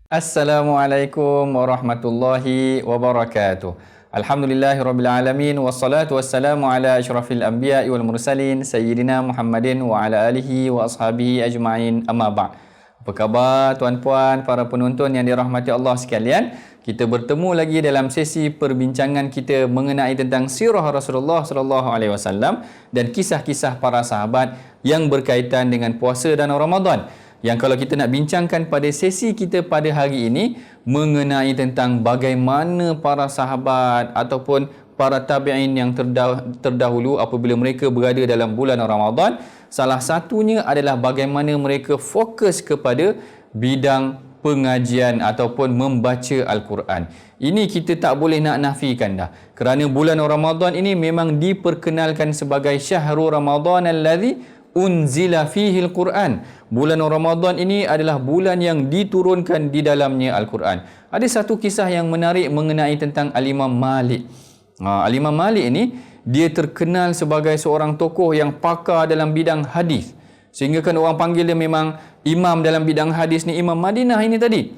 Assalamualaikum warahmatullahi wabarakatuh. Alhamdulillahirabbil alamin wassalatu wassalamu ala asyrafil anbiya'i wal mursalin sayyidina Muhammadin wa ala alihi wa ashabihi ajma'in. Amma ba'd. Apa khabar tuan-puan, para penonton yang dirahmati Allah sekalian? Kita bertemu lagi dalam sesi perbincangan kita mengenai tentang sirah Rasulullah sallallahu alaihi wasallam dan kisah-kisah para sahabat yang berkaitan dengan puasa dan Ramadan. Yang kalau kita nak bincangkan pada sesi kita pada hari ini mengenai tentang bagaimana para sahabat ataupun para tabi'in yang terdahulu apabila mereka berada dalam bulan Ramadan, salah satunya adalah bagaimana mereka fokus kepada bidang pengajian ataupun membaca Al-Quran. Ini kita tak boleh nak nafikan dah. Kerana bulan Ramadan ini memang diperkenalkan sebagai syahrul Ramadan alladhi unzila fihi al-Quran. Bulan Ramadan ini adalah bulan yang diturunkan di dalamnya Al-Quran. Ada satu kisah yang menarik mengenai tentang Al-Imam Malik. Al-Imam Malik ini dia terkenal sebagai seorang tokoh yang pakar dalam bidang hadis. Sehingga kan orang panggil dia memang imam dalam bidang hadis ni, Imam Madinah ini tadi.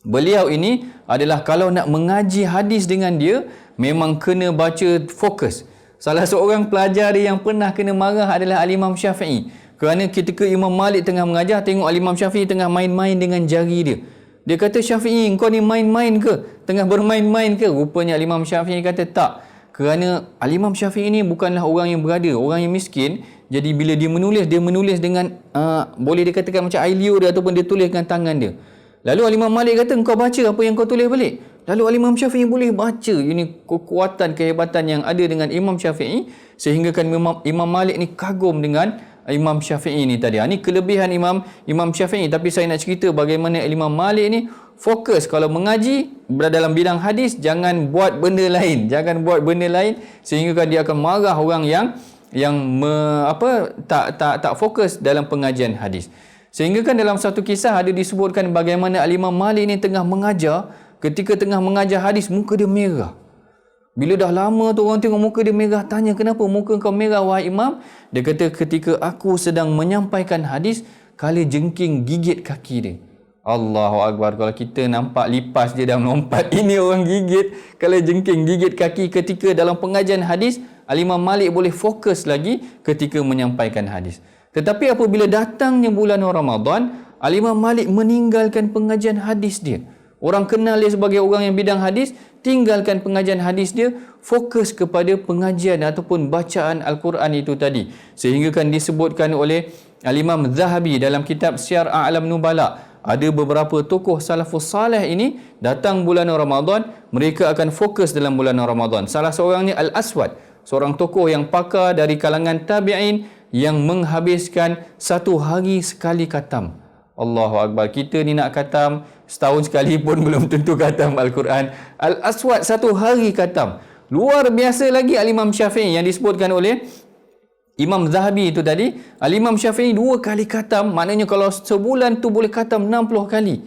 Beliau ini adalah kalau nak mengaji hadis dengan dia memang kena baca fokus. Salah seorang pelajar yang pernah kena marah adalah Al-Imam Syafi'i. Kerana ketika Imam Malik tengah mengajar, tengok Al-Imam Syafi'i tengah main-main dengan jari dia. Dia kata, Syafi'i, kau ni main-main ke? Tengah bermain-main ke? Rupanya Al-Imam Syafi'i kata, tak. Kerana Al-Imam Syafi'i ni bukanlah orang yang berada, orang yang miskin. Jadi bila dia menulis dengan, boleh dikatakan macam ailio dia ataupun dia tulis dengan tangan dia. Lalu Al-Imam Malik kata, kau baca apa yang kau tulis balik. Lalu Al-Imam Syafi'i boleh baca. Ini kekuatan, kehebatan yang ada dengan Imam Syafi'i. Sehingga kan Imam Malik ni kagum dengan Imam Syafi'i ni tadi. Ini kelebihan Imam Syafi'i. Tapi saya nak cerita bagaimana Imam Malik ni fokus. Kalau mengaji dalam bidang hadis, jangan buat benda lain. Jangan buat benda lain. Sehingga kan dia akan marah orang yang tak fokus dalam pengajian hadis. Sehingga kan dalam satu kisah ada disebutkan bagaimana Al-Imam Malik ni tengah mengajar. Ketika tengah mengajar hadis, muka dia merah. Bila dah lama tu orang tengok muka dia merah, tanya, kenapa muka kau merah wahai imam? Dia kata, ketika aku sedang menyampaikan hadis, kala jengking gigit kaki dia. Allahu Akbar. Kalau kita nampak lipas dia dah melompat, ini orang gigit. Kala jengking gigit kaki ketika dalam pengajian hadis, Al-Imam Malik boleh fokus lagi ketika menyampaikan hadis. Tetapi apabila datangnya bulan Ramadan, Al-Imam Malik meninggalkan pengajian hadis dia. Orang kenal dia sebagai orang yang bidang hadis, tinggalkan pengajian hadis dia, fokus kepada pengajian ataupun bacaan Al-Quran itu tadi. Sehingga kan disebutkan oleh Al-Imam Zahabi dalam kitab Syiar A'lam Nubala. Ada beberapa tokoh salafus salih ini, datang bulan Ramadan, mereka akan fokus dalam bulan Ramadan. Salah seorangnya Al-Aswad, seorang tokoh yang pakar dari kalangan tabi'in yang menghabiskan satu hari sekali khatam. Allahu Akbar. Kita ni nak khatam setahun sekali pun belum tentu khatam Al-Quran. Al-Aswad satu hari khatam. Luar biasa lagi Al-Imam Syafi'i yang disebutkan oleh Imam Zahabi itu tadi. Al-Imam Syafi'i 2 kali khatam. Maknanya kalau sebulan tu boleh khatam 60 kali.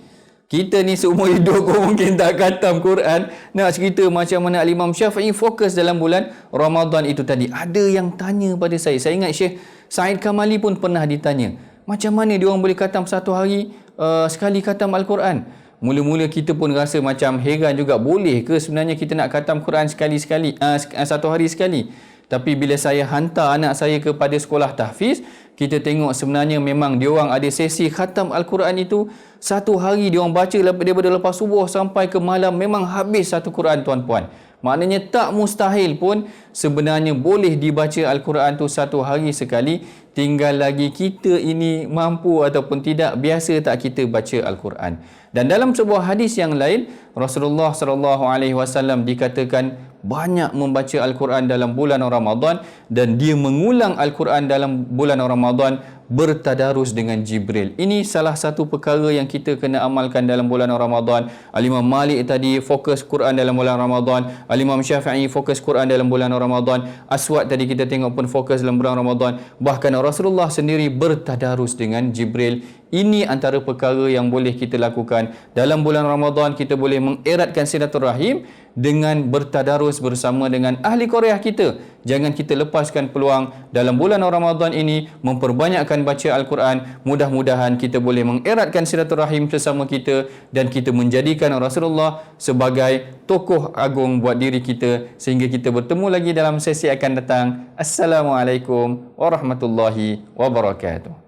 Kita ni seumur hidup mungkin tak khatam Quran. Nak cerita macam mana Al-Imam Syafi'i fokus dalam bulan Ramadan itu tadi. Ada yang tanya pada saya. Saya ingat Syekh Said Kamali pun pernah ditanya, macam mana dia orang boleh khatam satu hari sekali khatam Al-Quran? Mula-mula kita pun rasa macam heran juga, boleh ke sebenarnya kita nak khatam Quran sekali-sekali, satu hari sekali? Tapi bila saya hantar anak saya kepada sekolah tahfiz, kita tengok sebenarnya memang dia orang ada sesi khatam Al-Quran itu satu hari dia orang baca daripada lepas subuh sampai ke malam, memang habis satu Quran tuan-puan. Maknanya tak mustahil pun sebenarnya boleh dibaca Al-Quran tu satu hari sekali. Tinggal lagi kita ini mampu ataupun tidak, biasa tak kita baca Al-Quran. Dan dalam sebuah hadis yang lain, Rasulullah SAW dikatakan banyak membaca Al-Quran dalam bulan Ramadan, dan dia mengulang Al-Quran dalam bulan Ramadan bertadarus dengan Jibril. Ini salah satu perkara yang kita kena amalkan dalam bulan Ramadan. Al-Imam Malik tadi fokus Quran dalam bulan Ramadan. Al-Imam Syafi'i fokus Quran dalam bulan Ramadan. Aswad tadi kita tengok pun fokus dalam bulan Ramadan. Bahkan Rasulullah sendiri bertadarus dengan Jibril. Ini antara perkara yang boleh kita lakukan. Dalam bulan Ramadan kita boleh mengeratkan silaturahim dengan bertadarus bersama dengan ahli Korea kita. Jangan kita lepaskan peluang dalam bulan Ramadan ini memperbanyakkan baca Al-Quran. Mudah-mudahan kita boleh mengeratkan silaturahim sesama kita dan kita menjadikan Rasulullah sebagai tokoh agung buat diri kita, sehingga kita bertemu lagi dalam sesi akan datang. Assalamualaikum warahmatullahi wabarakatuh.